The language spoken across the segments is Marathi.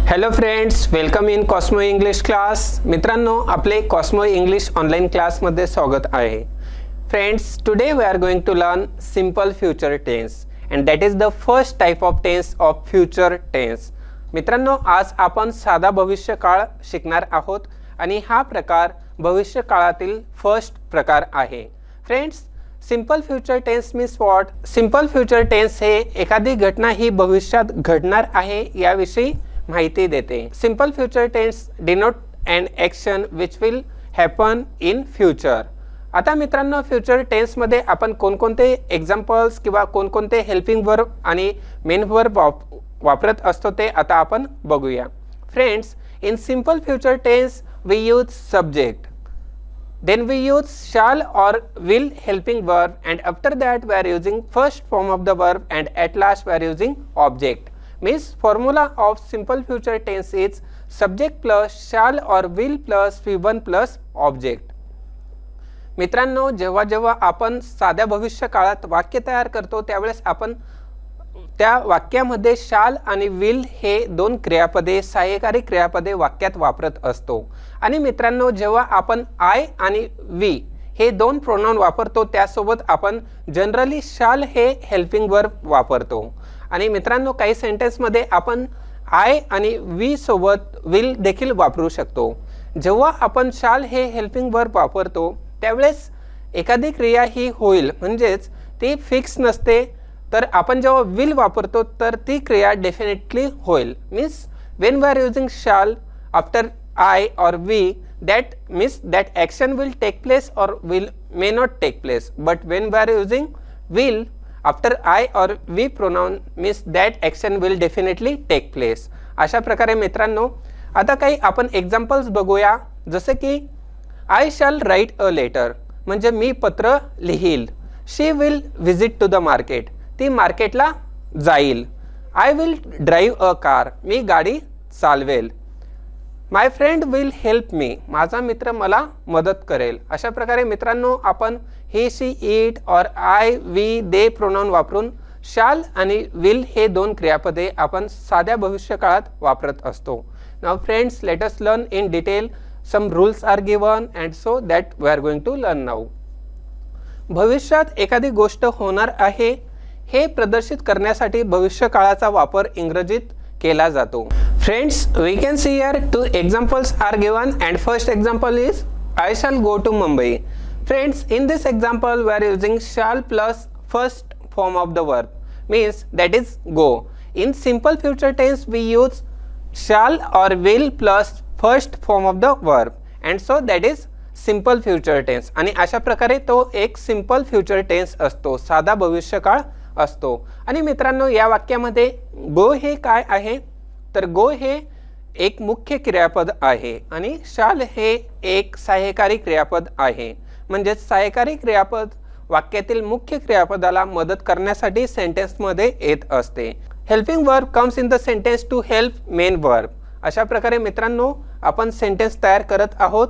Hello friends, welcome in Cosmo English class. मित्रांनो, आपले कॉस्मो इंग्लिश ऑनलाइन क्लासमध्ये स्वागत आहे. Friends, today we are going to learn simple future tense and that is the first type of tense of future tense. मित्रांनो, आज आपण साधा भविष्यकाळ शिकणार आहोत आणि हा प्रकार भविष्यकाळातील फर्स्ट प्रकार आहे. Friends, simple future tense means what? Simple future tense हे एखादी घटना ही भविष्यात घडणार आहे याविषयी माहिती देते. Simple future tense denote an action which will happen in future. आता मित्रांनो, फ्यूचर टेन्समध्ये आपण कोणकोणते एक्झाम्पल्स किंवा कोणकोणते हेल्पिंग वर्ब आणि मेन वर्ब वापरत असतो ते आता आपण बघूया. Friends, in simple future tense we use subject, then we use shall or will helping verb, and after that we are using first form of the verb, and at last we are using object. Means formula of simple future tense is subject plus shall or will plus V1 plus object. मित्रांनो, जेव्हा जेव्हा आपण साध्या भविष्य काळात वाक्य तयार करतो त्यावेळेस आपण त्या वाक्यामध्ये शाल आणि विल हे दोन क्रियापदे, सहाय्यकारी क्रियापदे वाक्यात वापरत असतो. आणि मित्रांनो, जेव्हा आपण आय आणि वी हे दोन प्रोनाउन वापरतो त्यासोबत आपण जनरली शाल हे हेल्पिंग वर्ब वापरतो. आणि मित्रांनो, काही सेंटेन्समध्ये आपण आय आणि वी सोबत विल देखील वापरू शकतो. जेव्हा आपण शाल हे हेल्पिंग वर्ब वापरतो त्यावेळेस एखादी क्रिया ही होईल म्हणजेच ती फिक्स नसते, तर आपण जेव्हा विल वापरतो तर ती क्रिया डेफिनेटली होईल. Means when we are using shall after I or we, that means that action will take place or will may not take place. But when we are using will after I or we pronoun means that action will definitely take place. अशा प्रकारे मित्रांनो, आता काही आपण एक्झाम्पल्स बघूया. जसे की I shall write a letter म्हणजे मी पत्र लिहील. She will visit to the market, ती मार्केटला जाईल. I will drive a car, मी गाडी चालवेल. माय फ्रेंड विल हेल्प मी, माझा मित्र मला मदत करेल. अशा प्रकारे मित्रांनो, आपण ही, शी, इट और आय, वी, दे प्रोनाउन वापरून शाल आणि विल हे दोन क्रियापदे आपण साध्या भविष्यकाळात वापरत असतो. Now friends, let us learn in detail. Some rules are given and so that we are going to learn now. भविष्यात एखादी गोष्ट होणार आहे हे प्रदर्शित करण्यासाठी भविष्यकाळाचा वापर इंग्रजीत केला जातो. Friends, we can see here two examples are given and first example is I shall go to Mumbai. Friends, in this example we are using shall plus first form of the verb, means that is go. In simple future tense we use shall or will plus first form of the verb, and so that is simple future tense. आणि अशा प्रकारे तो एक simple future tense असतो, साधा भविष्यकाळ असतो. आणि मित्रांनो, या वाक्यामध्ये गो हे काय आहे तर गो हे एक मुख्य क्रियापद आहे आणि शाल हे एक सहाय्यकारी क्रियापद आहे. म्हणजे सहाय्यकारी क्रियापद वाक्यातील मुख्य क्रियापदाला मदत करण्यासाठी सेंटेन्समध्ये येत असते. Helping verb comes in the sentence to help main verb. अशा प्रकारे मित्रांनो, आपण सेंटेन्स तयार करत आहोत.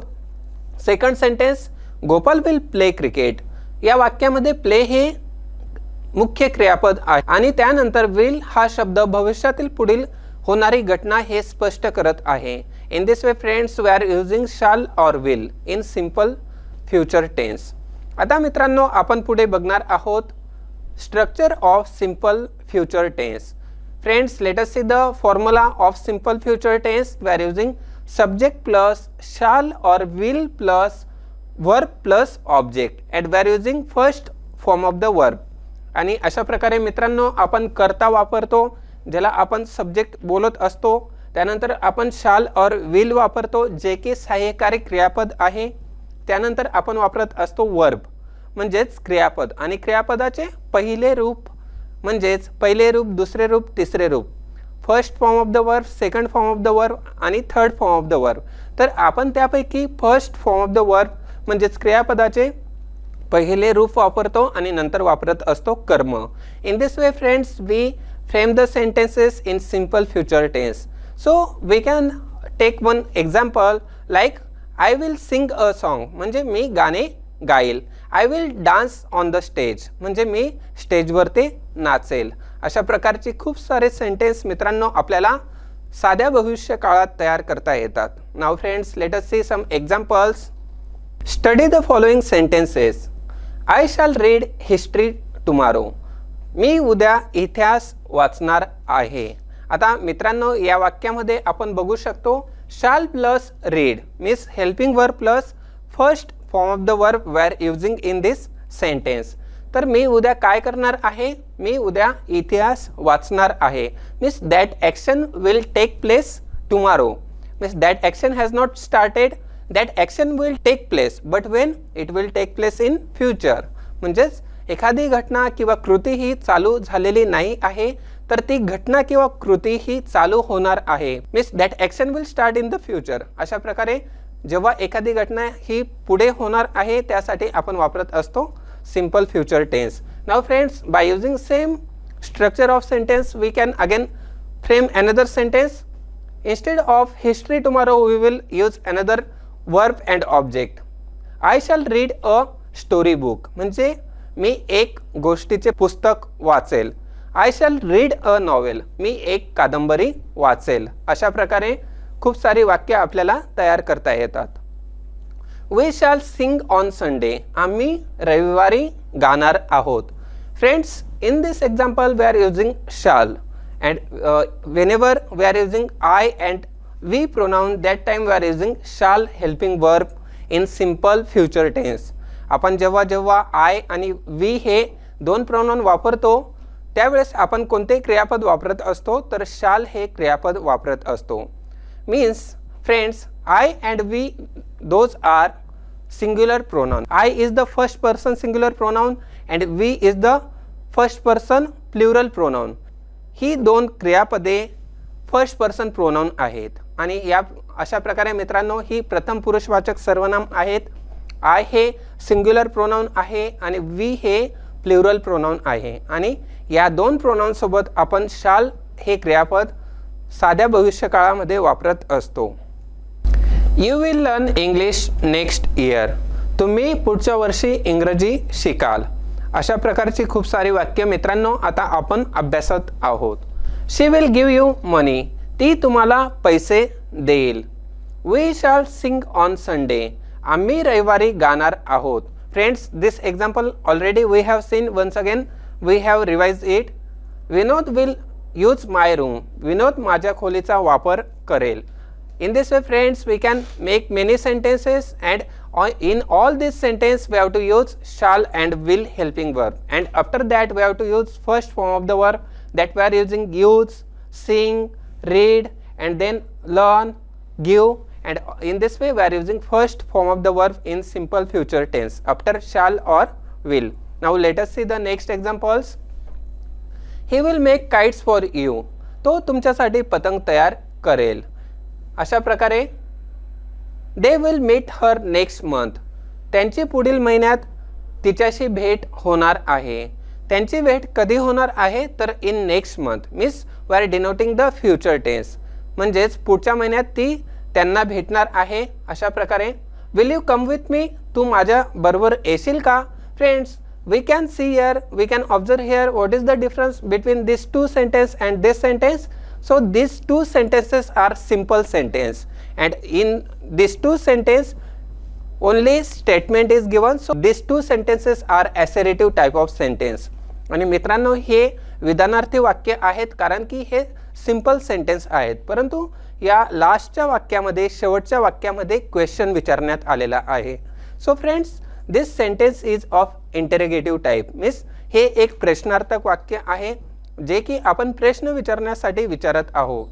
Second sentence, Gopal will play cricket. या वाक्यामध्ये प्ले हे मुख्य क्रियापद आहे आणि त्यानंतर विल हा शब्द भविष्यातील पुढील होणारी घटना हे स्पष्ट करत आहे. In this way friends, we are using shall और will in simple future tense. आता मित्रांनो, आपण पुढे बघणार आहोत structure of simple future tense. Friends, let us see the formula of simple future tense. We are using subject plus shall और will plus verb plus object, and we are using first form of the verb. आणि अशा प्रकारे मित्रांनो, आपण कर्ता वापरतो ज्याला आपण सब्जेक्ट बोलत असतो. त्यानंतर आपण शाल और विल वापरतो जे की सहाय्यकारी क्रियापद आहे. त्यानंतर आपण वापरत असतो वर्ब म्हणजेच क्रियापद, आणि क्रियापदाचे पहिले रूप म्हणजेच पहिले रूप, दुसरे रूप, तिसरे रूप, first form of the verb, second form of the verb आणि third form of the verb. तर आपण त्यापैकी first form of the verb म्हणजेच क्रियापदाचे पहिले रूप वापरतो आणि नंतर वापरत असतो कर्म. In this way friends, we frame the sentences in simple future tense. So we can take one example like I will sing a song म्हणजे मी गाणे गाईल. I will dance on the stage म्हणजे मी स्टेजवरती नाचेल. अशा प्रकारची खूप सारे सेंटेन्स मित्रांनो आपल्याला साध्या भविष्य काळात तयार करता येतात. Now friends, let us see some examples. Study the following sentences. I shall read history tomorrow. मी उद्या इतिहास वाचणार आहे. आता मित्रांनो या वाक्यामध्ये आपण बघू शकतो shall plus read means helping verb plus first form of the verb we are using in this sentence. तर मी उद्या काय करणार आहे? मी उद्या इतिहास वाचणार आहे. Means that action will take place tomorrow. Means that action has not started. That action will take place but when it will take place in future. म्हणजेच एखादी घटना किंवा कृती ही चालू झालेली नाही आहे, तर ती घटना किंवा कृती ही चालू होणार आहे. Means that action will start in the future. अशा प्रकारे जेव्हा एखादी घटना ही पुढे होणार आहे त्यासाठी आपण वापरत असतो simple future tense. Now friends, by using same structure of sentence we can again frame another sentence. Instead of history tomorrow we will use another verb and object. I shall read a story book म्हणजे मी एक गोष्टीचे पुस्तक वाचेल. I shall read a novel मी एक कादंबरी वाचेल. अशा प्रकारे खूप सारी वाक्य आपल्याला तयार करता येतात. We shall sing on Sunday आम्ही रविवारी गाणार आहोत. Friends, in this example we are using shall and whenever we are using I and we pronoun that time we are using shall helping verb in simple future tense. आपण जेव्हा जेव्हा आय आणि वी हे दोन प्रोनाउन वापरतो त्यावेळेस आपण कोणते क्रियापद वापरत असतो? तर शाल हे क्रियापद वापरत असतो. Means friends, I and we those are singular pronoun. I is the first person singular pronoun and we is the first person plural pronoun. ही दोन क्रियापदे फर्स्ट पर्सन प्रोनाउन आहेत आणि या अशा प्रकारे मित्रांनो ही प्रथम पुरुषवाचक सर्वनाम आहेत. आय हे सिंग्युलर प्रोनाउन आहे आणि वी हे प्लुरल प्रोनाउन आहे आणि या दोन प्रोनाउन सोबत आपण शाल हे क्रियापद साध्या भविष्यकाळामध्ये वापरत असतो. You will learn English next year. तुम्ही पुढच्या वर्षी इंग्रजी शिकाल. अशा प्रकारची खूप सारी वाक्य मित्रांनो आता आपण अभ्यासत आहोत. She will give you money. ती तुम्हाला पैसे देईल. We shall sing on Sunday. आम्ही रविवारी गाणार आहोत. Friends, this example already we have seen. Once again we have revise it. Vinod will use my room. Vinod माझ्या खोलीचा वापर करेल. In this way friends, we can make many sentences and in all this sentence we have to use shall and will helping verb, and after that we have to use first form of the verb that we are using use, sing, read and then learn, give, and in this way we are using first form of the verb in simple future tense after shall or will. Now let us see the next examples. He will make kites for you. तो तुमच्यासाठी पतंग तयार करेल. अशा प्रकारे they will meet her next month. त्यांची पुढील महिन्यात तिच्याशी भेट होणार आहे. त्यांची भेट कधी होणार आहे? तर in next month. Means we are denoting the future tense. म्हणजेच पुढच्या महिन्यात ती त्यांना भेटणार आहे. अशा प्रकारे will you come with me. तू माझ्या बरोबर येशील का? Friends, we can see here, we can observe here what is the difference between these two sentence and this sentence. So these two sentences are simple sentence and in these two sentence only statement is given. So these two sentences are assertive type of sentence. आणि मित्रांनो हे विधानार्थी वाक्य आहेत कारण की हे सिंपल सेंटेन्स आहेत, परंतु या लास्टच्या वाक्यामध्ये शेवटच्या वाक्यामध्ये क्वेश्चन विचारण्यात आलेला आहे. So friends, this sentence is of interrogative type. Means हे एक प्रश्नार्थक वाक्य आहे जे की आपण प्रश्न विचारण्यासाठी विचारत आहोत.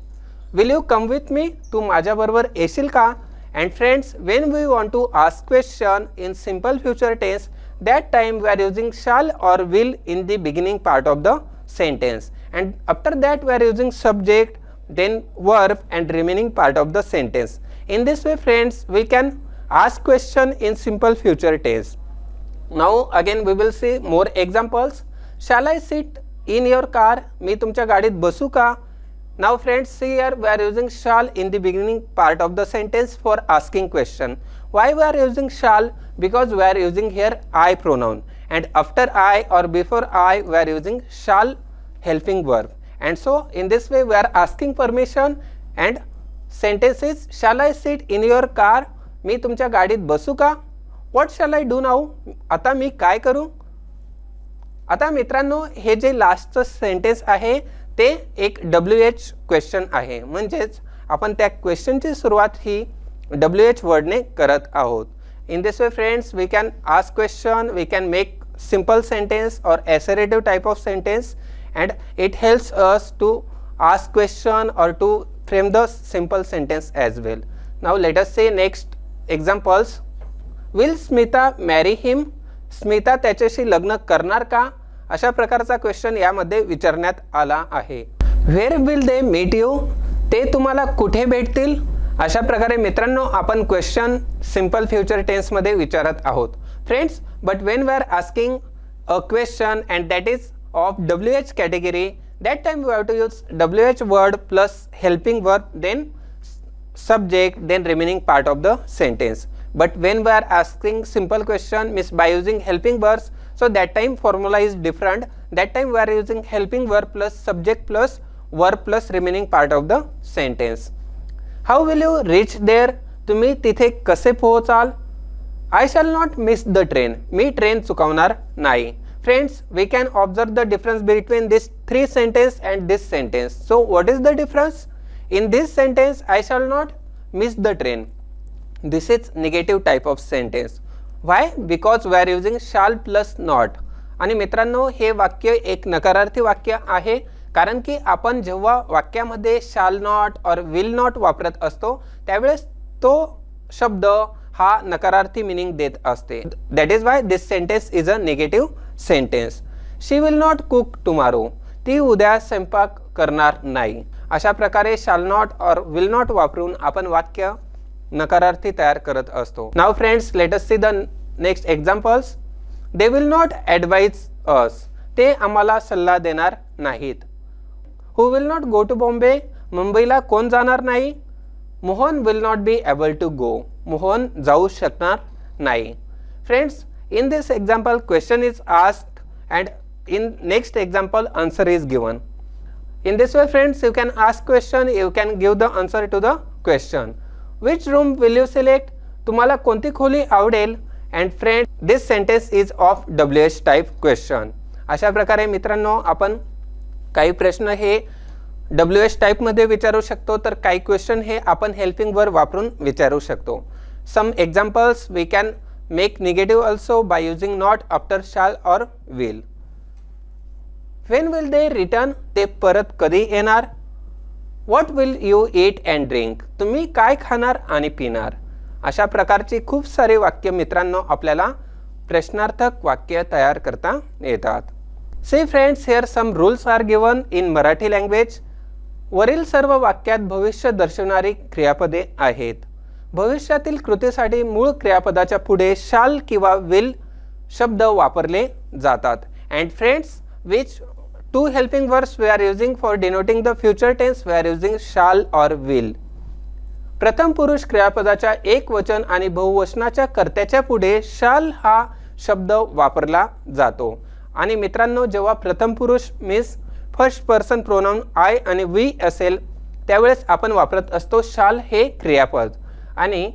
Will you come with me. तू माझ्याबरोबर येशील का? And friends, when we want to ask question in simple future tense, that time we are using shall or will in the beginning part of the sentence, and after that we are using subject, then verb and remaining part of the sentence. In this way friends, we can ask question in simple future tense. Now again we will see more examples. Shall I sit in your car. मी तुमच्या गाडीत बसू का? Now friends, see here we are using shall in the beginning part of the sentence for asking question. Why we are using shall? because we are using here I pronoun, and after I or before I we are using shall helping verb. And so in this way we are asking permission, and sentence is shall I sit in your car, मी तुमच्या गाडीत बसू का? What shall I do now? आता मी काय करू? आता मित्रांनो, हे जे लास्टचं सेंटेन्स आहे ते एक WH क्वेश्चन आहे, म्हणजेच आपण त्या क्वेश्चनची सुरुवात ही WH वर्डने करत आहोत. In this way friends, we can ask question, we can make simple sentence or assertive type of sentence, and it helps us to ask question or to frame the simple sentence as well. Now let us say next examples. Will Smita marry him? Smita त्याच्याशी लग्न करणार का? अशा प्रकारचा क्वेश्चन यामध्ये विचारण्यात आला आहे. Where will they meet you? ते तुम्हाला कुठे भेटतील? अशा प्रकारे मित्रांनो आपण क्वेश्चन सिंपल फ्युचर टेन्स मध्ये विचारत आहोत. Friends, but when we are asking a question and that is of WH category, that time we have to use WH word plus helping verb, then subject, then remaining part of the sentence. But when we are asking simple question, means by using helping verbs, so that time formula is different. That time we are using helping verb plus subject plus verb plus remaining part of the sentence. How will you reach there? तुम्ही तिथे कसे पोहोचाल? I shall not miss the train. मी ट्रेन चुकवणार नाही. Friends, we can observe the difference between this three sentence and this sentence. So what is the difference? In this sentence, I shall not miss the train. This is negative type of sentence. Why? Because we are using shall plus not. आणि मित्रांनो, हे वाक्य एक नकारार्थी वाक्य आहे, कारण की आपण जेव्हा वाक्यामध्ये शाल नॉट और विल नॉट वापरत असतो त्यावेळेस तो शब्द हा नकारार्थी मीनिंग देत असते. That is why this sentence is a negative sentence. She will not cook tomorrow. ती उद्या स्वयंपाक करणार नाही. अशा प्रकारे शाल नॉट और विल नॉट वापरून आपण वाक्य नकारार्थी तयार करत असतो. Now friends, let us see the next examples. They will not advise us. ते आम्हाला सल्ला देणार नाहीत. Who will not go to Bombay? मुंबईला कोण जाणार नाही? Mohan will not be able to go. Mohan जाऊ शकणार नाही. Friends, in this example question is asked and in next example answer is given. In this way friends, you can ask question, you can give the answer to the question. Which room will you select? तुम्हाला कोणती खोली आवडेल? And friends, this sentence is of WH type question. अशा प्रकारे मित्रांनो आपण काही प्रश्न हे WH टाइप मध्ये विचारू शकतो, तर काही क्वेश्चन हे आपण हेल्पिंग वर्ब वापरून विचारू शकतो. Some examples we can make negative also by using not after shall और will. When will they return? ते परत कधी येणार? What will you eat and drink? तुम्ही काय खाणार आणि पिणार? अशा प्रकारची खूप सारी वाक्य मित्रांनो आपल्याला प्रश्नार्थक वाक्य तयार करता येतात. See friends, here some rules are given in Marathi language. वरील सर्व वाक्यात भविष्य दर्शवणारी क्रियापदे आहेत. भविष्यातील कृतीसाठी मूळ क्रियापदाच्या पुढे शाल किंवा विल शब्द वापरले जातात. And friends, which two helping verbs we are using for denoting the future tense? We are using shall or will. प्रथम पुरुष क्रियापदाच्या एक वचन आणि बहुवचनाच्या कर्त्याच्या पुढे शाल हा शब्द वापरला जातो. आणि मित्रांनो, जेव्हा प्रथम पुरुष means first person pronoun I आणि वी असेल त्यावेळेस आपण वापरत असतो शाल हे क्रियापद. आणि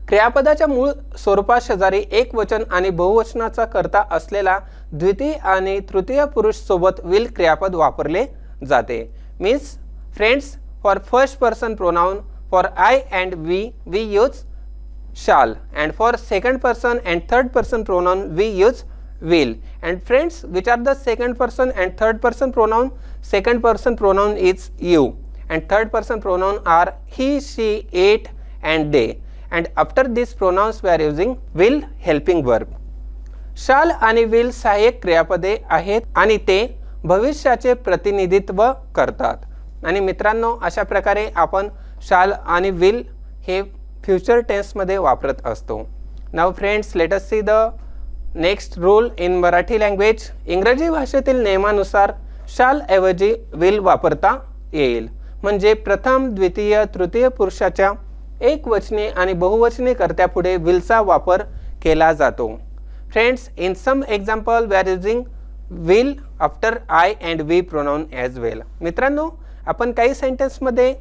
क्रियापदाच्या मूळ स्वरूपात शेजारी एक वचन आणि बहुवचनाचा कर्ता असलेला द्वितीय आणि तृतीय पुरुष सोबत विल क्रियापद वापरले जाते. Means friends, for first person pronoun for I and we use shall, and for second person and third person pronoun we use will. And friends, which are the second person and third person pronoun? Second person pronoun is you and third person pronoun are he, she, it and they. And after these pronouns we are using will helping verb. shall आणि will सहाय्यक क्रियापदे आहेत आणि ते भविष्याचे प्रतिनिधित्व करतात. आणि मित्रांनो, अशा प्रकारे आपण shall आणि will हे फ्युचर टेन्स मध्ये वापरत असतो. Now friends, let us see the next rule in Marathi language. इंग्रजी भाषेतील नियमानुसार शाल ऐवजी विल वापरता येईल. म्हणजे प्रथम, द्वितीय, तृतीय पुरुषाच्या एकवचनी आणि बहुवचनी कर्त्यापुढे विलचा वापर केला जातो. Friends, in some example we are using will after I and we pronoun as well. मित्रांनो, आपण काही सेंटेन्समध्ये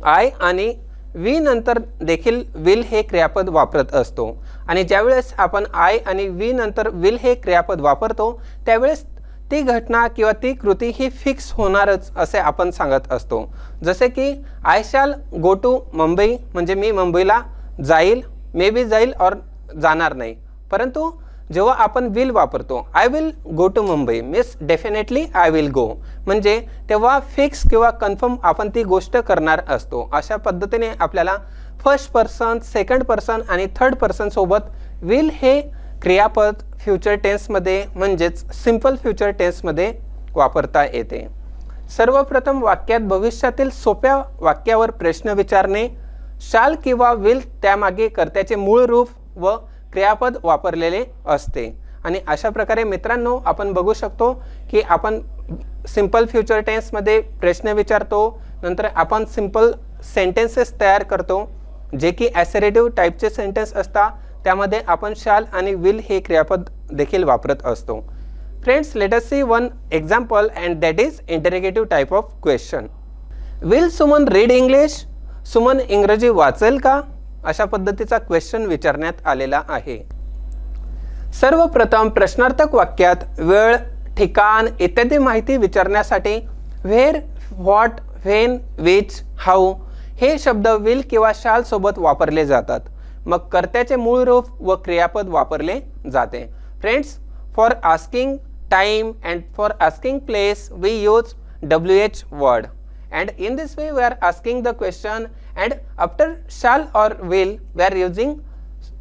आय आणि वी नंतर देखील विल हे क्रियापद वापरत असतो आणि ज्यावेळेस आपण आय आणि वी नंतर विल हे क्रियापद वापरतो त्यावेळेस ती घटना किंवा ती कृती ही फिक्स होणारच असे आपण सांगत असतो. जसे की I shall go to Mumbai म्हणजे मी मुंबईला जाईल, मे बी जाईल और जाणार नाही. परंतु जेव्हा आपण विल वापरतो, I will go to Mumbai means definitely I will go, म्हणजे तेव्हा फिक्स किंवा कन्फर्म आपण ती गोष्ट करणार असतो. अशा पद्धतीने आपल्याला फर्स्ट पर्सन, सेकंड पर्सन आणि थर्ड पर्सन सोबत विल हे क्रियापद फ्युचर टेन्समध्ये म्हणजेच सिंपल फ्युचर टेन्समध्ये वापरता येते. सर्वप्रथम वाक्यात भविष्यातील सोप्या वाक्यावर प्रश्न विचारणे, शाल किंवा विल त्यामागे कर्त्याचे मूळ रूप व क्रियापद वापरलेले असते. आणि अशा प्रकारे मित्रांनो आपण बघू शकतो की आपण सिंपल फ्युचर टेन्समध्ये प्रश्न विचारतो, नंतर आपण सिंपल सेंटेन्सेस तयार करतो जे की ॲसरेटिव्ह टाईपचे सेंटेन्स असतात, त्यामध्ये आपण शाल आणि विल हे क्रियापद देखील वापरत असतो. Friends, let us see one example and that is interrogative type of question. Will Suman read English? Suman इंग्रजी वाचेल का? अशा पद्धतीचा क्वेश्चन विचारण्यात आलेला आहे. सर्वप्रथम प्रश्नार्थक वाक्यात वेळ, ठिकाण इत्यादी माहिती विचारण्यासाठी where, what, when, which, how हे शब्द विल किंवा शाल सोबत वापरले जातात. मग कर्त्याचे मूळ रूप व क्रियापद वापरले जाते. Friends, for asking time and for asking place we use WH word. And in this way we are asking the question, and after shall or will we are using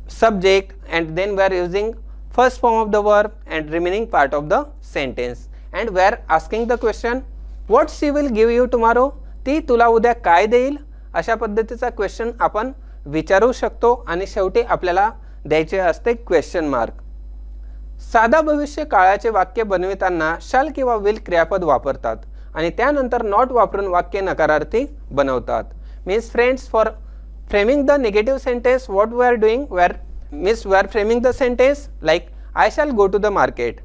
subject, and then we are using first form of the verb and remaining part of the sentence, and we are asking the question what she will give you tomorrow. ती तुला उद्या काय देईल? अशा पद्धतीचा क्वेश्चन आपण विचारू शकतो आणि शेवटी आपल्याला द्यायचे असते क्वेश्चन मार्क. साधा भविष्य काळाचे वाक्य बनविताना शाल किंवा विल क्रियापद वापरतात आणि त्यानंतर नॉट वापरून वाक्य नकारार्थी बनवतात. Means friends, for framing the negative sentence what we are doing, we are framing the sentence like I shall go to the market,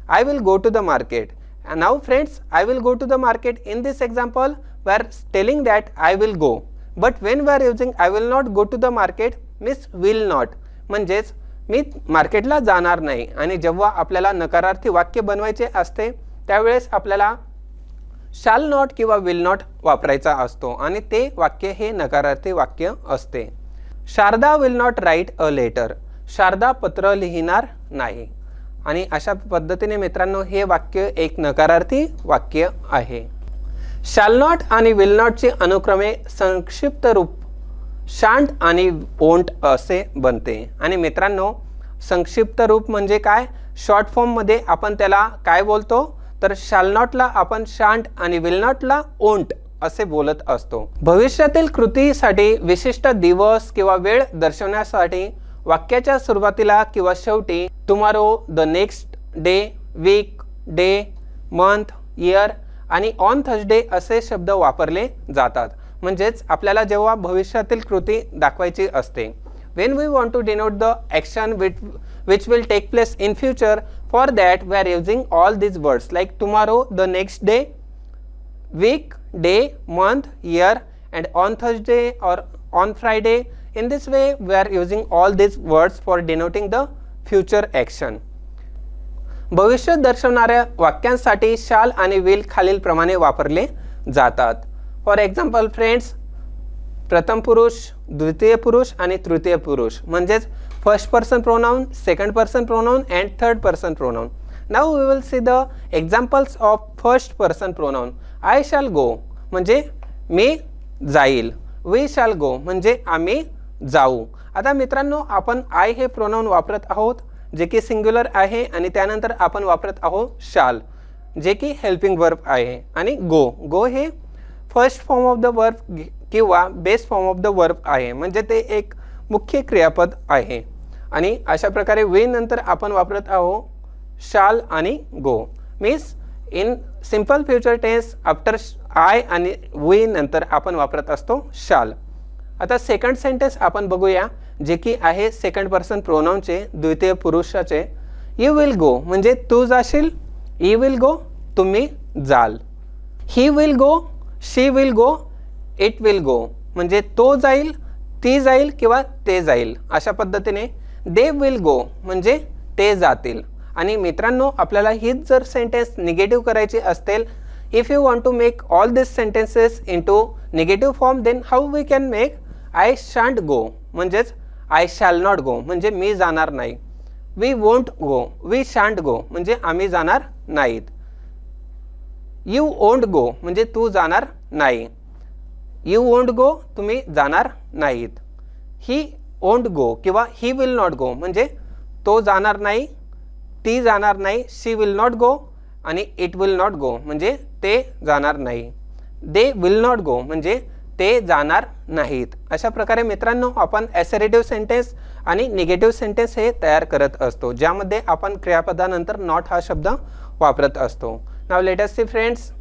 I will go to the market. Now friends, I will go to the market in this example we are telling that I will go, but when we are using I will not go to the market means will not, म्हणजेच मी मार्केटला जाणार नाही. आणि जेव्हा आपल्याला नकारार्थी वाक्य बनवायचे असते त्यावेळेस आपल्याला शाल नॉट किंवा विल नॉट वापरायचा असतो आणि ते वाक्य हे नकारार्थी वाक्य असते. Sharada will not write a letter, Sharada पत्र लिहिणार नाही. आणि अशा पद्धतीने मित्रांनो हे वाक्य एक नकारार्थी वाक्य आहे. शाल नॉट आणि विल नॉटचे अनुक्रमे संक्षिप्त रूप शांट आणि वोंट असे बनते. आणि मित्रांनो, संक्षिप्त रूप म्हणजे काय? शॉर्ट फॉर्म मध्ये आपण त्याला काय बोलतो तर शाल नॉटला आपण शांट आणि विल नॉटला ओंट असे बोलत असतो. भविष्यातील कृतीसाठी विशिष्ट दिवस किंवा वेळ दर्शवण्यासाठी वाक्याच्या सुरुवातीला किंवा शेवटी tomorrow, the next day, week, day, month, year आणि ऑन थर्सडे असे शब्द वापरले जातात. म्हणजेच आपल्याला जेव्हा भविष्यातील कृती दाखवायची असते, when we want to denote the action which will take place in future, for that we are using all these words like tomorrow, the next day, week, day, month, year, and on Thursday or on Friday. In this way we are using all these words for denoting the future action. भविष्य दर्शवणाऱ्या वाक्यांसाठी शाल आणि विल खालील प्रमाणे वापरले जातात. फॉर एक्झाम्पल फ्रेंड्स, प्रथम पुरुष, द्वितीय पुरुष आणि तृतीय पुरुष म्हणजेच first person pronoun, second person pronoun and third person pronoun. Now we will see the examples of first person pronoun. I shall go म्हणजे मी जाईल, वी शॅल गो म्हणजे आम्ही जाऊ. आता मित्रांनो, आपण आय हे प्रोनाउन वापरत आहोत जे की सिंग्युलर आहे आणि त्यानंतर आपण वापरत आहोत शाल जे की हेल्पिंग वर्ब आहे. आणि गो हे first form of the verb किंवा base form of the verb आहे, म्हणजे ते एक मुख्य क्रियापद आहे. आणि अशा प्रकारे वे नंतर आपण वापरत आहोत शाल आणि go. Means in simple future tense after I आणि वे नंतर आपण वापरत असतो शाल. आता सेकंड सेंटेन्स आपण बघूया, जे की आहे सेकंड पर्सन प्रोनाउनचे, द्वितीय पुरुषाचे. यू विल गो म्हणजे तू जाशील, यू विल गो तुम्ही जाल. He will go, she will go, it will go म्हणजे तो जाईल, ती जाईल किंवा ते जाईल. अशा पद्धतीने दे विल गो म्हणजे ते जातील. आणि मित्रांनो, आपल्याला हीच जर सेंटेन्स निगेटिव्ह करायची असतील, if you want to make all this sentences into negative form, then how we can make I shan't go म्हणजेच आय शॅल नॉट गो म्हणजे मी जाणार नाही. We won't go, we shan't go म्हणजे आम्ही जाणार नाहीत. यू वोंट गो म्हणजे तू जाणार नाही. यू वोंट गो तुम्ही जाणार नाहीत. ही वोंट गो किंवा ही विल नॉट गो म्हणजे तो जाणार नाही, ती जाणार नाही. शी विल नॉट गो आणि इट विल नॉट गो म्हणजे ते जाणार नाही. दे विल नॉट गो म्हणजे ते जाणार नाहीत. अशा प्रकारे मित्रांनो, आपण ॲसरेटिव्ह सेंटेन्स आणि निगेटिव्ह सेंटेन्स हे तयार करत असतो, ज्यामध्ये आपण क्रियापदानंतर नॉट हा शब्द वापरत असतो. Now let us see friends,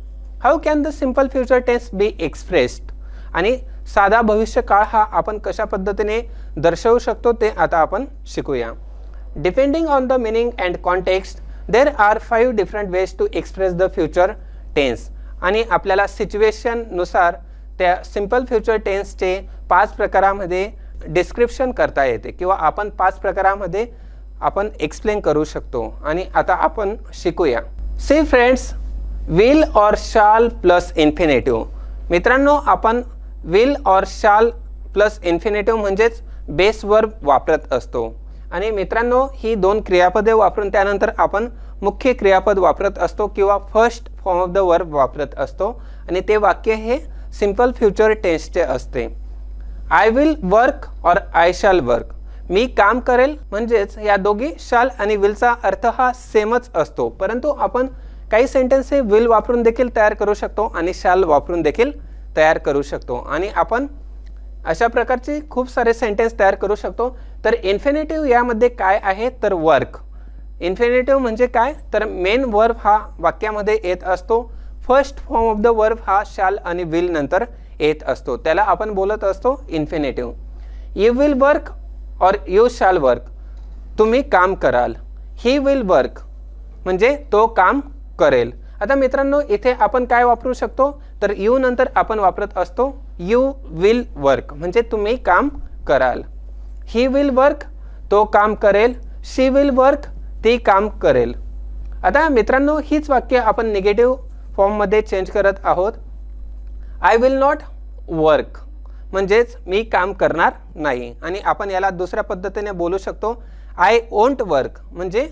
how can the simple future tense be expressed. आणि साधा भविष्यकाळ हा आपण कशा पद्धतीने दर्शवू शकतो ते आता आपण शिकूया. Depending on the meaning and context there are 5 different ways to express the future tense. आणि आपल्याला सिच्युएशननुसार त्या सिंपल फ्युचर टेन्सचे 5 प्रकारामध्ये डिस्क्रिप्शन करता येते किंवा आपण 5 प्रकारामध्ये आपण एक्सप्लेन करू शकतो. आणि आता आपण शिकूया. सी फ्रेंड्स, विल और शाल प्लस इन्फिनेटिव्ह. मित्रांनो, आपण विल और शाल प्लस इन्फिनेटिव्ह म्हणजेच बेस वर्ब वापरत असतो. आणि मित्रांनो, ही 2 क्रियापदे वापरून त्यानंतर आपण मुख्य क्रियापद वापरत असतो किंवा first form of the verb वापरत असतो. आणि ते वाक्य हे सिंपल फ्युचर टेन्सचे असते. I will work or I shall work. मी काम करेल म्हणजेच या दोघी शाल आणि विलचा अर्थ हा सेमच असतो, परंतु आपण काही सेंटेन्स हे विल वापरून देखील तयार करू शकतो आणि शॅल वापरून देखील तयार करू शकतो. आणि आपण अशा प्रकारचे खूप सारे सेंटेन्स तयार करू शकतो. तर इन्फिनेटिव्ह यामध्ये काय आहे तर वर्क. इन्फिनेटिव्ह म्हणजे काय तर मेन वर्ब हा वाक्यामध्ये येत असतो. First form of the verb हा शॅल आणि विल नंतर येत असतो, त्याला आपण बोलत असतो इन्फिनेटिव्ह. यू विल वर्क और यू शॅल वर्क, तुम्ही काम कराल. ही विल वर्क म्हणजे तो काम करेल. आता मित्रांनो, इथे आपण काय वापरू शकतो तर यू नंतर आपण वापरत असतो यू विल वर्क म्हणजे तुम्ही काम कराल. ही विल वर्क तो काम करेल. शी विल वर्क ती काम करेल. आता मित्रांनो, हीच वाक्य आपण निगेटिव्ह फॉर्ममध्ये चेंज करत आहोत. आय विल नॉट वर्क म्हणजेच मी काम करणार नाही. आणि आपण याला दुसऱ्या पद्धतीने बोलू शकतो आय वोंट वर्क म्हणजे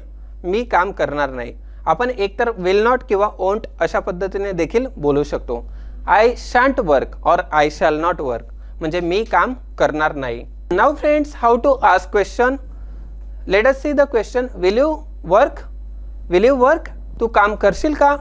मी काम करणार नाही. आपण एकतर विल नॉट किंवा वोंट अशा पद्धतीने देखील बोलू शकतो. I shan't work or I shall not work म्हणजे मी काम करणार नाही. Now friends, how to ask question. Let us see the question. Will you work, will you work तू काम करशील का.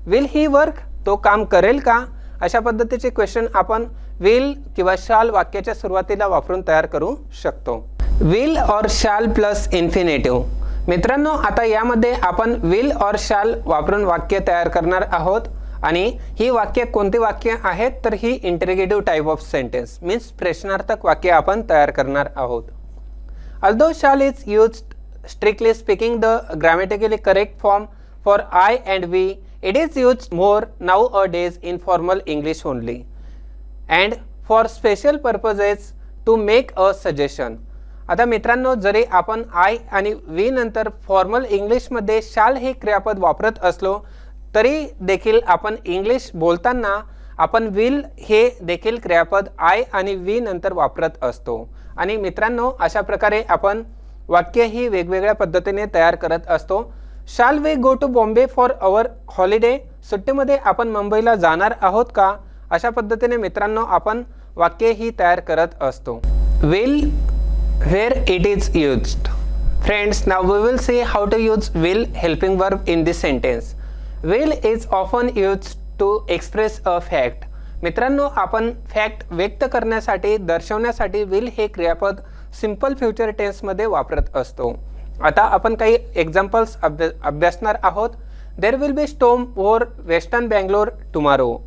विल ही वर्क तो काम करेल का. अशा पद्धतीचे क्वेश्चन आपण विल किंवा शाल वाक्याच्या सुरुवातीला वापरून तयार करू शकतो. विल और शाल प्लस इन्फिनेटिव्ह. मित्रांनो, आता यामध्ये आपण विल और शाल वापरून वाक्य तयार करणार आहोत. आणि ही वाक्य कोणती वाक्य आहेत तर ही interrogative type of sentence means प्रश्नार्थक वाक्य आपण तयार करणार आहोत. Although shall is used strictly speaking the grammatically correct form for I and we, it is used more nowadays in formal English only and for special purposes to make a suggestion. आता मित्रांनो, जरी आपण आय आणि वी नंतर फॉर्मल इंग्लिशमध्ये शाल हे क्रियापद वापरत असलो तरी देखील आपण इंग्लिश बोलताना आपण विल हे देखील क्रियापद आय आणि वी नंतर वापरत असतो. आणि मित्रांनो, अशा प्रकारे आपण वाक्य ही वेगवेगळ्या पद्धतीने तयार करत असतो. Shall we go to Bombay for our holiday. सुट्टीमध्ये आपण मुंबईला जाणार आहोत का. अशा पद्धतीने मित्रांनो आपण वाक्य ही तयार करत असतो. Will where it is used. Friends, now we will see how to use will helping verb in this sentence. Will is often used to express a fact. मित्रांनो, आपण फॅक्ट व्यक्त करण्यासाठी दर्शवण्यासाठी will हे क्रियापद सिंपल फ्युचर टेन्समध्ये वापरत असतो. आता आपण काही एक्झाम्पल्स अभ्यासणार आहोत. There will be storm over western Bangalore tomorrow.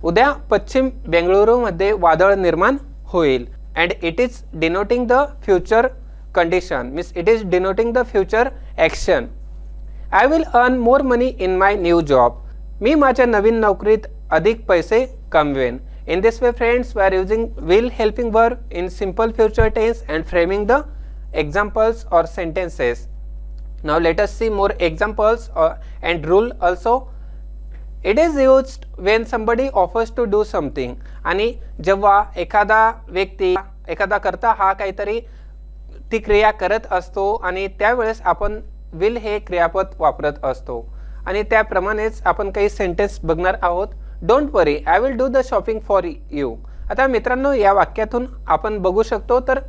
उद्या पश्चिम बेंगळुरूमध्ये वादळ निर्माण होईल. and it is denoting the future condition, means it is denoting the future action. I will earn more money in my new job. मी माझ्या नवीन नोकरीत अधिक पैसे कमवेन. In this way friends, we are using will helping verb in simple future tense and framing the examples or sentences. Now let us see more examples and rule also. It is used when somebody offers to do something. आणि जेव्हा एखादा व्यक्ती, एखादा कर्ता हा काहीतरी ती क्रिया करत असतो आणि त्यावेळेस आपण will हे क्रियापद वापरत असतो. आणि त्याप्रमाणेच आपण काही सेंटेन्स बघणार आहोत. Don't worry, I will do the shopping for you. आता मित्रांनो, या वाक्यातून आपण बघू शकतो तर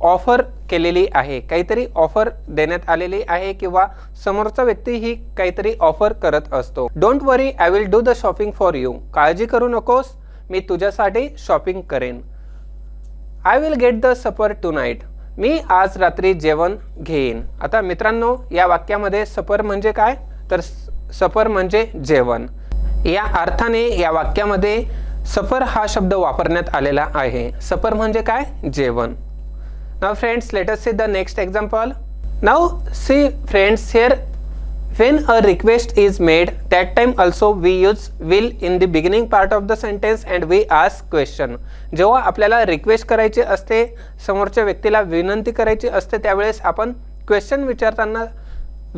ऑफर केलेली आहे, काहीतरी ऑफर देण्यात आलेली आहे किंवा समोरचा व्यक्ती ही काहीतरी ऑफर करत असतो. Don't worry, I will do the shopping for you. काळजी करू नकोस, मी तुझ्यासाठी शॉपिंग करेन. आय विल गेट द सपर टुनाईट. मी आज रात्री जेवण घेईन. आता मित्रांनो, या वाक्यामध्ये सपर म्हणजे काय, तर सपर म्हणजे जेवण. या अर्थाने या वाक्यामध्ये सफर हा शब्द वापरण्यात आलेला आहे. सफर म्हणजे काय, जेवण. Now friends, let us see the next example. Now see friends, here when a request is made, that time also we use will in the beginning part of the sentence and we ask question. जेव्हा आपल्याला रिक्वेस्ट करायची असते, समोरच्या व्यक्तीला विनंती करायची असते, त्यावेळेस आपण क्वेश्चन विचारताना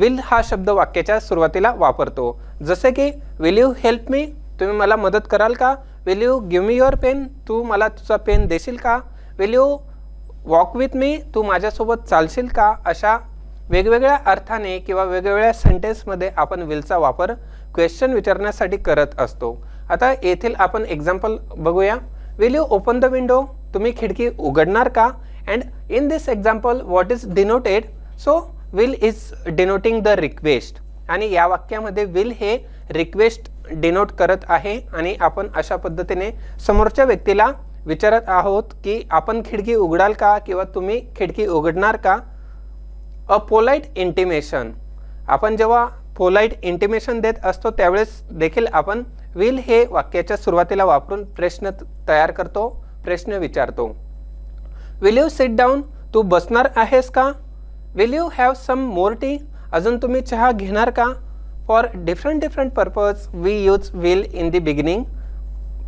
will हा शब्द वाक्याच्या सुरुवातीला वापरतो. जसे की will you help me, तुम्ही मला मदत कराल का? will you give me your pen, तू मला तुझा पेन देशील का? will you walk with me, तू माझ्यासोबत चालशील का? अशा वेगवेगळ्या अर्थाने किंवा वेगवेगळ्या सेंटेन्समध्ये आपण विलचा वापर क्वेश्चन विचारण्यासाठी करत असतो. आता येथील आपण एक्झाम्पल बघूया. Will you open the window, तुम्ही खिडकी उघडणार का? And in this example what is denoted, so will is denoting the request. आणि या वाक्यामध्ये विल हे रिक्वेस्ट डिनोट करत आहे आणि आपण अशा पद्धतीने समोरच्या व्यक्तीला विचारत आहोत की आपण खिडकी उघडाल का किंवा तुम्ही खिडकी उघडणार का? A polite intimation. आपण जेव्हा पोलाइट इंटिमेशन देत असतो त्यावेळेस देखील आपण विल हे वाक्याच्या सुरुवातीला वापरून प्रश्न तयार करतो, प्रश्न विचारतो. विल यू सिट डाऊन, तू बसणार आहेस का? Will you have some more tea, अजून तुम्ही चहा घेणार का? For different purpose we use will in the beginning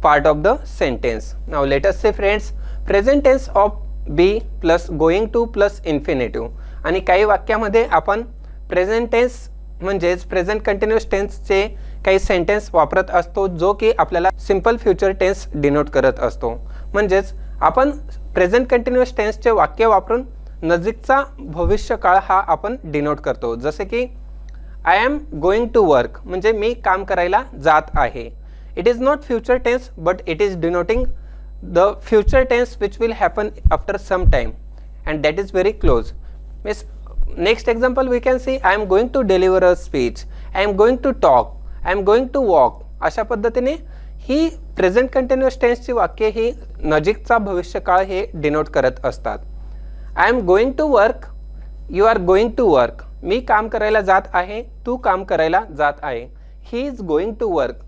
part of the sentence. Now let us say friends, present tense of be plus going to plus infinitive. आणि काही वाक्यामध्ये आपण प्रेझेंट टेन्स म्हणजेच प्रेझेंट कंटिन्युअस टेन्सचे काही सेंटेन्स वापरत असतो जो की आपल्याला सिंपल फ्युचर टेन्स डिनोट करत असतो. म्हणजेच आपण प्रेझेंट कंटिन्युअस टेन्सचे वाक्य वापरून नजीकचा भविष्यकाळ हा आपण डिनोट करतो. जसे की I am going to work, म्हणजे मी काम करायला जात आहे. It is not future tense but it is denoting the future tense which will happen after some time and that is very close. Miss, next example we can see I am going to deliver a speech, I am going to talk, I am going to walk. अशा पद्धतीने ही प्रेझेंट कंटिन्युअस टेन्सची वाक्ये ही नजीकचा भविष्यकाळ हे डिनोट करत असतात. I am going to work, you are going to work. मी काम करायला जात आहे, तू काम करायला जात आहे. He is going to work,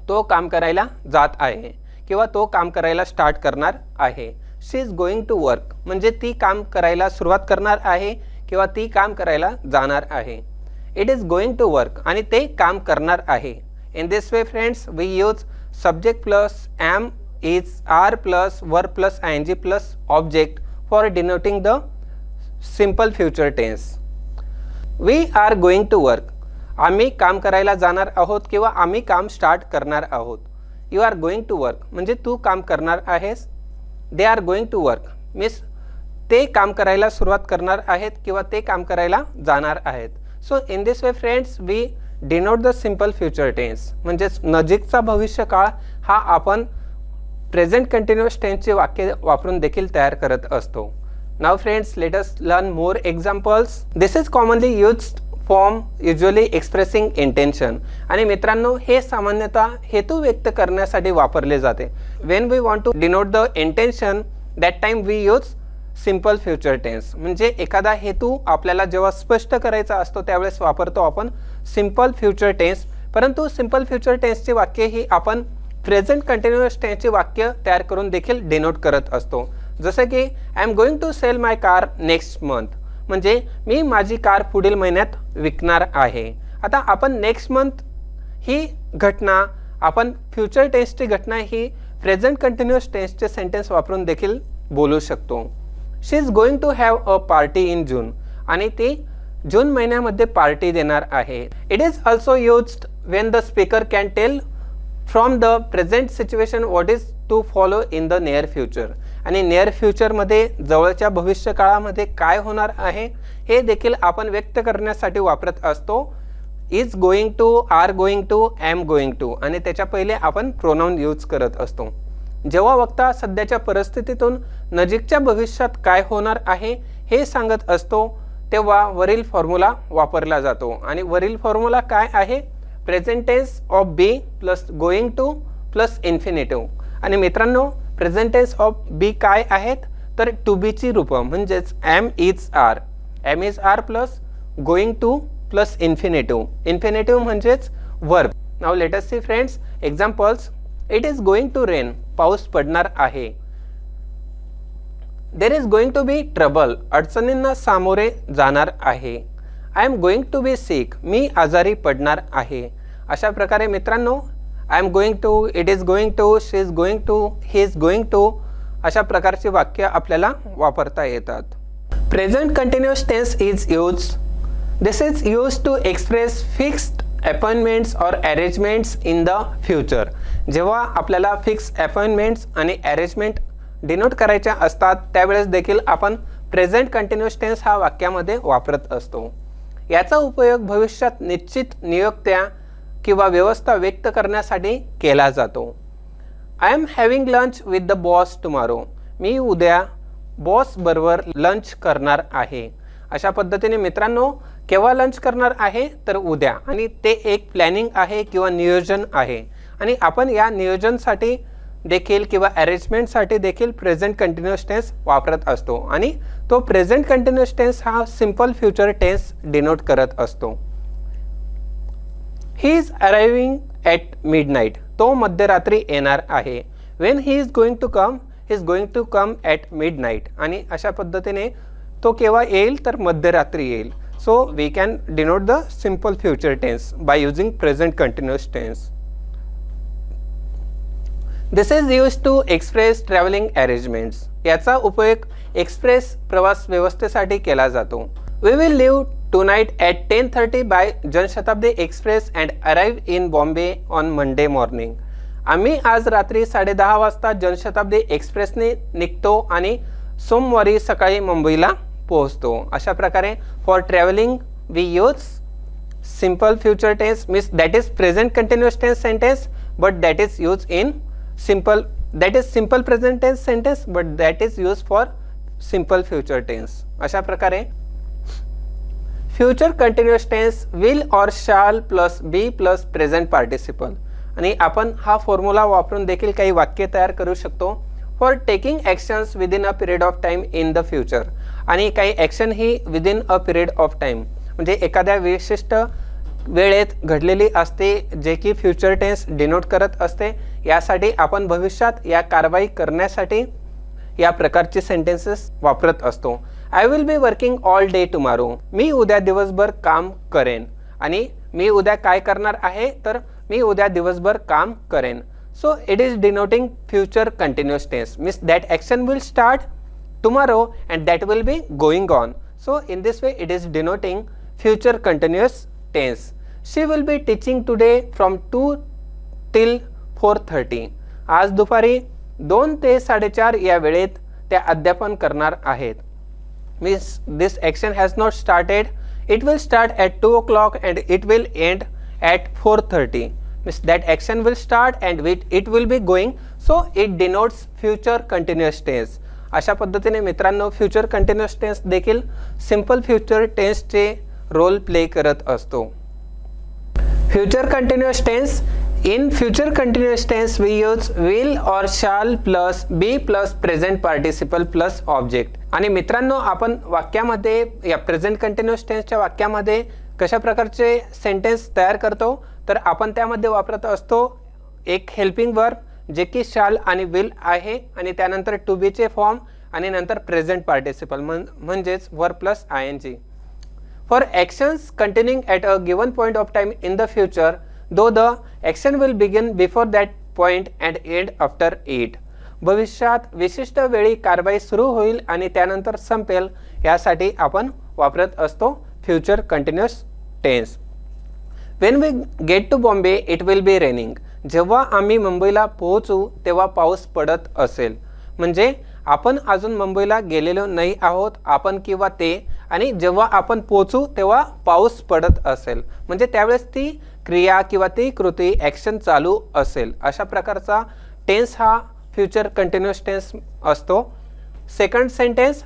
तो काम करायला जात आहे किंवा तो काम करायला स्टार्ट करणार आहे. शी इज गोइंग टू वर्क, म्हणजे ती काम करायला सुरुवात करणार आहे किंवा ती काम करायला जाणार आहे. It is going to work, आणि ते काम करणार आहे. In this way friends, we use subject plus am is are plus verb plus ING plus object for denoting the simple future tense. We are going to work, आम्ही काम करायला जाणार आहोत किंवा आम्ही काम स्टार्ट करणार आहोत. You are going to work, म्हणजे तू काम करणार आहेस. They are going to work means ते काम करायला सुरुवात करणार आहेत किंवा ते काम करायला जाणार आहेत. So in this way friends, we denote the simple future tense, म्हणजेच नजीकचा भविष्यकाळ हा आपण प्रेझेंट कंटिन्युअस टेन्सचे वाक्य वापरून देखील तयार करत असतो. Now friends, let us learn more examples. This is commonly used form usually expressing intention. आणि मित्रांनो, हे सामान्यतः हेतू व्यक्त करण्यासाठी वापरले जाते. When we want to denote the intention, that time we use simple future tense. म्हणजे एखादा हेतू आपल्याला जेव्हा स्पष्ट करायचा असतो त्यावेळेस वापरतो आपण सिंपल फ्युचर टेन्स. परंतु सिंपल फ्युचर टेन्सची वाक्य ही आपण प्रेझेंट कंटिन्युअस टेन्सची वाक्य तयार करून देखील डिनोट करत असतो. जसं की I am going to sell my car next month, म्हणजे मी माझी कार पुढील महिन्यात विकणार आहे. आता आपण नेक्स्ट मंथ ही घटना आपण फ्युचर टेन्सची घटना ही प्रेझेंट कंटिन्युअस टेन्सचे सेंटेन्स वापरून देखील बोलू शकतो. She is going to have a party in June, आणि ती जून महिन्यामध्ये पार्टी देणार आहे. It is also used when the speaker can tell from the present situation what is to follow in the near future, आणि नियर फ्युचरमध्ये जवळच्या भविष्य काळामध्ये काय होणार आहे हे देखील आपण व्यक्त करण्यासाठी वापरत असतो. Is going to, are going to, am going to, आणि त्याच्या पहिले आपण प्रोनाउन यूज करत असतो. जेव्हा वक्ता सध्याच्या परिस्थितीतून नजीकच्या भविष्यात काय होणार आहे हे सांगत असतो तेव्हा वरील फॉर्म्युला वापरला जातो. आणि वरील फॉर्म्युला काय आहे? Present tense of be plus going to plus infinitive. आणि मित्रांनो, प्रेझेंट टेन्स ऑफ बी काय आहेत? तर टू बीची रूपं, म्हणजेच am is are, am is are plus going to plus infinitive. Infinitive म्हणजेच verb. Now let us see friends examples. It is going to rain, पाऊस पडणार आहे. There is going to be trouble, अडचणींना सामोरे जाणार आहे. I am going to be sick, मी आजारी पडणार आहे. अशा प्रकारे मित्रांनो, I am going to, it is going to, she is going to, he is going to, अशा प्रकारची वाक्य आपल्याला वापरता येतात. Present continuous tense is used. This is used to express fixed appointments और अरेंजमेंट्स इन द फ्युचर. जेव्हा आपल्याला फिक्स अपॉइंटमेंट्स आणि अरेंजमेंट डिनोट करायच्या असतात त्यावेळेस देखील आपण प्रेझेंट कंटिन्युअस टेन्स हा वाक्यामध्ये वापरत असतो. याचा उपयोग भविष्यात निश्चित नियोक्त्या किंवा व्यवस्था व्यक्त करण्यासाठी केला जातो. I am having lunch with the boss tomorrow, मी उद्या बॉस बरोबर लंच करणार आहे. अशा पद्धतीने मित्रांनो, केव्हा लंच करणार आहे? तर उद्या, आणि ते एक प्लॅनिंग आहे किंवा नियोजन आहे. आणि आपण या नियोजनसाठी देखील किंवा अरेंजमेंटसाठी देखील प्रेझेंट कंटिन्युअस टेन्स वापरत असतो. आणि तो प्रेझेंट कंटिन्युअस टेन्स हा सिंपल फ्युचर टेन्स डिनोट करत असतो. He is arriving at midnight, तो मध्यरात्री येणार आहे. When he is going to come, he is going to come at midnight. आणि अशा पद्धतीने तो केव्हा येईल? तर मध्यरात्री येईल. So we can denote the simple future tense by using present continuous tense. This is used to express traveling arrangements. याचा उपयोग एक्सप्रेस प्रवास व्यवस्थेसाठी केला जातो. We will leave tonight at 10:30 by Janshatabdi express and arrive in Bombay on Monday morning. आम्ही आज रात्री 10:30 वाजता जनशताब्दी एक्सप्रेसने निघतो आणि सोमवारी सकाळी मुंबईला पोहोचतो. अशा प्रकारे for travelling we use simple future tense, means that is present continuous tense sentence but that is use in simple, that is simple present tense sentence but that is use for simple future tense. अशा प्रकारे फ्युचर कंटिन्युअस टेन्स विल और shall plus be plus present participle. आणि आपण हा फॉर्म्युला वापरून देखील काही वाक्य तयार करू शकतो. For taking actions within a period of time in the future. आणि काही action he within a period of time म्हणजे एखाद्या विशिष्ट वेळेत घडलेली असते, जे की फ्युचर टेन्स डिनोट करत असते. यासाठी आपण भविष्यात या कारवाई करण्यासाठी या प्रकारचे सेंटेन्सेस वापरत असतो. I will be working all day tomorrow, मी उद्या दिवसभर काम करेन. आणि मी उद्या काय करणार आहे? तर मी उद्या दिवसभर काम करेन. So it is denoting future continuous tense, means that action will start tomorrow and that will be going on. So in this way it is denoting future continuous tense. She will be teaching today from 2 till 4:30. आज दुपारी 2 ते 4:30 या वेळेत त्या अध्यापन करणार आहेत. Means this action has not started. It will start at 2 o'clock and it will end at 4:30. Means that action will start and it will be going, so it denotes future continuous tense. अशा पद्धतीने मित्रांनो फ्युचर कंटिन्युअस टेन्स देखील सिंपल फ्युचर टेन्सचे रोल प्ले करत असतो. Future continuous tense. In future continuous tense we use will और shall plus be plus present participle plus object. आणि मित्रांनो, आपण वाक्यामध्ये या प्रेझेंट कंटिन्युअस टेन्सच्या वाक्यामध्ये कशा प्रकारचे सेंटेन्स तयार करतो? तर आपण त्यामध्ये वापरत असतो एक हेल्पिंग वर्ब जे की शाल आणि विल आहे, आणि त्यानंतर टू बीचे फॉर्म आणि नंतर प्रेझेंट पार्टिसिपल म्हणजेच verb plus ING. For actions continuing at a given point of time in the future though the action will begin before that point and end after it. भविष्यात विशिष्ट वेळी कारवाई सुरू होईल आणि त्यानंतर संपेल यासाठी आपण वापरत असतो future continuous tense. When we get to Bombay it will be raining. जेव्हा आम्ही मुंबईला पोहोचू तेव्हा पाऊस पडत असेल. म्हणजे आपण अजून मुंबईला गेलेलो नाही आहोत, आपण किंवा ते, आणि जेव्हा आपण पोहोचू तेव्हा पाऊस पडत असेल म्हणजे त्यावेळेस ती क्रिया किंवा ती कृती ॲक्शन चालू असेल. अशा प्रकारचा टेन्स हा फ्युचर कंटिन्युअस टेन्स असतो. Second sentence,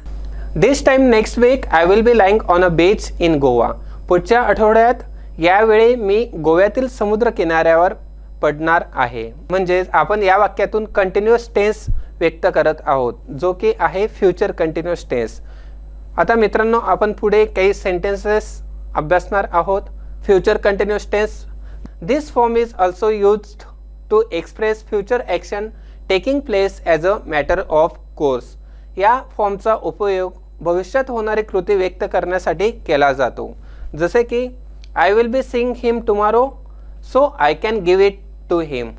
this time next week I will B lying on a beach in Goa. पुढच्या आठवड्यात यावेळी मी गोव्यातील समुद्र किनाऱ्यावर पडणार आहे. म्हणजे आपण या वाक्यातून कंटिन्युअस टेन्स व्यक्त करत आहोत जो की आहे फ्युचर कंटिन्युअस टेन्स. आता मित्रांनो आपण पुढे काही सेंटेन्सेस अभ्यासणार आहोत. Future continuous tense. This form is also used to express future action taking place as a matter of course. या फॉर्मचा उपयोग भविष्यात होणारी कृती व्यक्त करण्यासाठी केला जातो. जसे की I will be seeing him tomorrow so I can give it to him.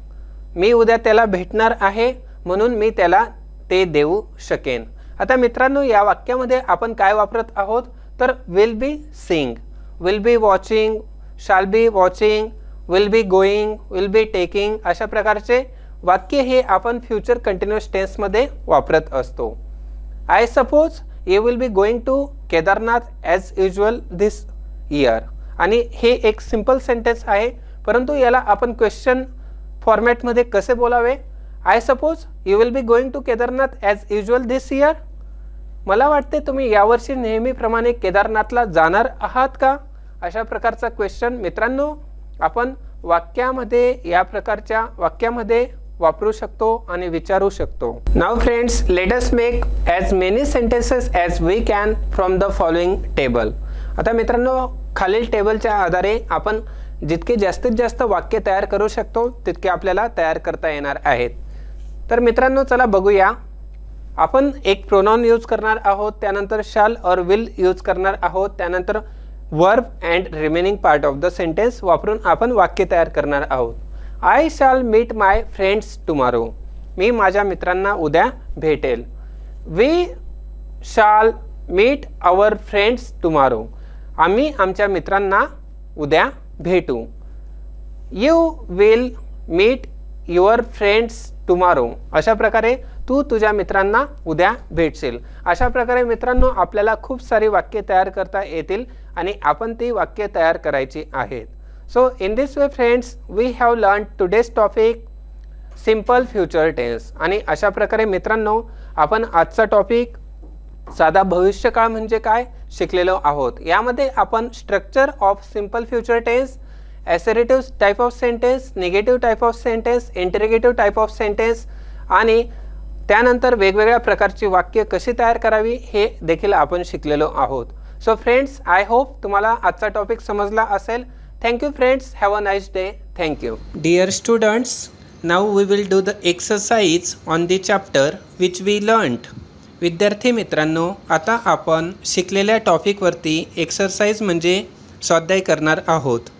मी उद्या त्याला भेटणार आहे म्हणून मी त्याला ते देऊ शकेन. आता मित्रांनो या वाक्यामध्ये आपण काय वापरत आहोत तर will be seeing, will be watching, shall be watching, will be going, will be taking अशा प्रकारचे वाक्य हे आपण फ्युचर कंटिन्युअस टेन्समध्ये वापरत असतो. I suppose you will be going to Kedarnath as usual this year. आणि हे एक सिंपल सेंटेन्स आहे परंतु याला आपण क्वेश्चन फॉर्मॅटमध्ये कसे बोलावे. I suppose you will be going to Kedarnath as usual this year. मला वाटते तुम्ही यावर्षी नेहमीप्रमाणे केदारनाथला जाणार आहात का. अशा प्रकारचा क्वेश्चन मित्रांनो आपण वाक्यामध्ये या प्रकारच्या वाक्यामध्ये वापरू शकतो आणि विचारू शकतो. Now friends let us make as many sentences as we can from the following table. आता मित्रांनो खालील टेबलच्या आधारे आपण जितके जास्तीत जास्त वाक्य तयार करू शकतो तितके आपल्याला तयार करता येणार आहेत. तर मित्रांनो चला बघूया. आपण एक प्रोनाउन यूज करणार आहोत, त्यानंतर शाल और विल यूज करणार आहोत, त्यानंतर verb and remaining part of the sentence वापरून आपण वाक्य तयार करणार आहोत. आय शाल मीट माय फ्रेंड्स टुमॉरो. मी माझ्या मित्रांना उद्या भेटेल. We shall meet our friends tomorrow. आम्ही आमच्या मित्रांना उद्या भेटू. You will meet your friends tomorrow. अशा प्रकारे तू तुझ्या मित्रांना उद्या भेटशील. अशा प्रकारे मित्रांनो आपल्याला खूप सारी वाक्य तयार करता येतील आणि आपण ती वाक्य तयार करायची आहेत. So in this way friends we have learn today's topic simple future tense. आणि अशा प्रकारे मित्रांनो आपण आजचा टॉपिक साधा भविष्यकाळ म्हणजे काय शिकलेलो आहोत. यामध्ये आपण structure of simple future tense, assertive type of sentence, negative type of sentence, interrogative type of sentence आणि त्यानंतर वेगवेगळ्या प्रकारची वाक्य कशी तयार करावी हे देखील आपण शिकलेलो आहोत. सो फ्रेंड्स आय होप तुम्हाला आजचा टॉपिक समजला असेल. Thank you friends. Have a nice day. Thank you. Dear students, now we will do the exercise on the chapter which we learned. विद्यार्थी मित्रांनो आता आपण शिकलेल्या टॉपिकवरती एक्सरसाइज म्हणजे स्वाध्याय करणार आहोत.